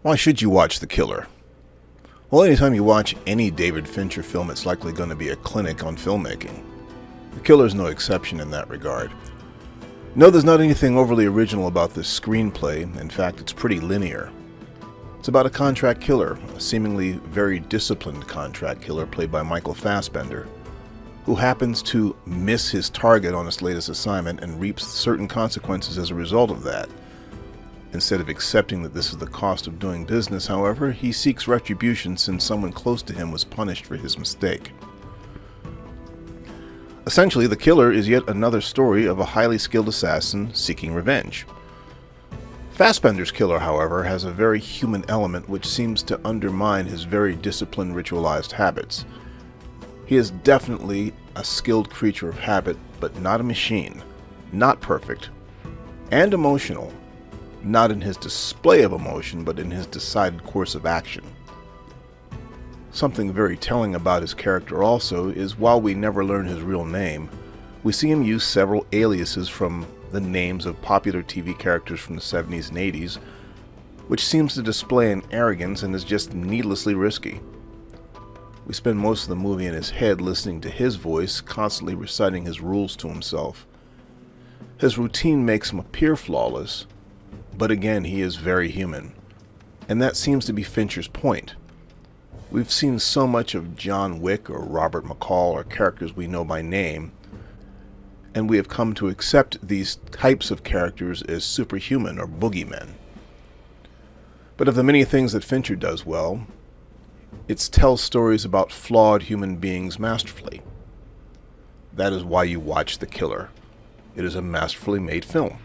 Why should you watch The Killer? Well, anytime you watch any David Fincher film, it's likely going to be a clinic on filmmaking. The Killer is no exception in that regard. No, there's not anything overly original about this screenplay. In fact, it's pretty linear. It's about a contract killer, a seemingly very disciplined contract killer played by Micahel Fassbender, who happens to miss his target on his latest assignment and reaps certain consequences as a result of that. Instead of accepting that this is the cost of doing business, however, he seeks retribution since someone close to him was punished for his mistake. Essentially, The Killer is yet another story of a highly skilled assassin seeking revenge. Fassbender's killer, however, has a very human element which seems to undermine his very disciplined, ritualized habits. He is definitely a skilled creature of habit, but not a machine, not perfect, and emotional. Not in his display of emotion, but in his decided course of action. Something very telling about his character also is while we never learn his real name, we see him use several aliases from the names of popular TV characters from the 70s and 80s, which seems to display an arrogance and is just needlessly risky. We spend most of the movie in his head listening to his voice, constantly reciting his rules to himself. His routine makes him appear flawless, but again, he is very human, and that seems to be Fincher's point. We've seen so much of John Wick or Robert McCall or characters we know by name, and we have come to accept these types of characters as superhuman or boogeymen. But of the many things that Fincher does well, it's tell stories about flawed human beings masterfully. That is why you watch The Killer. It is a masterfully made film.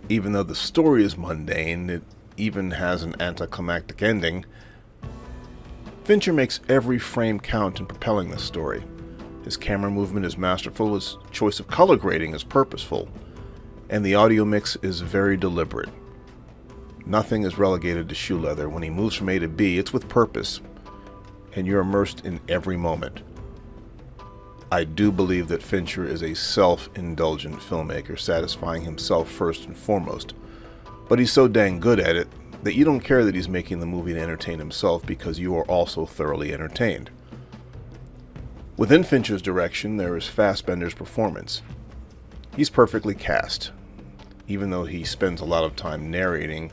Even though the story is mundane, it even has an anticlimactic ending. Fincher makes every frame count in propelling the story. His camera movement is masterful, his choice of color grading is purposeful, and the audio mix is very deliberate. Nothing is relegated to shoe leather. When he moves from A to B, it's with purpose, and you're immersed in every moment. I do believe that Fincher is a self-indulgent filmmaker, satisfying himself first and foremost. But he's so dang good at it that you don't care that he's making the movie to entertain himself because you are also thoroughly entertained. Within Fincher's direction, there is Fassbender's performance. He's perfectly cast. Even though he spends a lot of time narrating,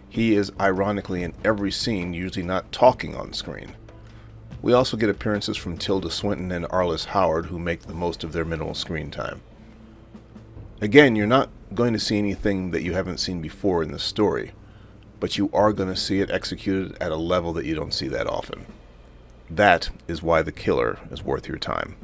he is ironically in every scene, usually not talking on screen. We also get appearances from Tilda Swinton and Arliss Howard, who make the most of their minimal screen time. Again, you're not going to see anything that you haven't seen before in this story, but you are going to see it executed at a level that you don't see that often. That is why The Killer is worth your time.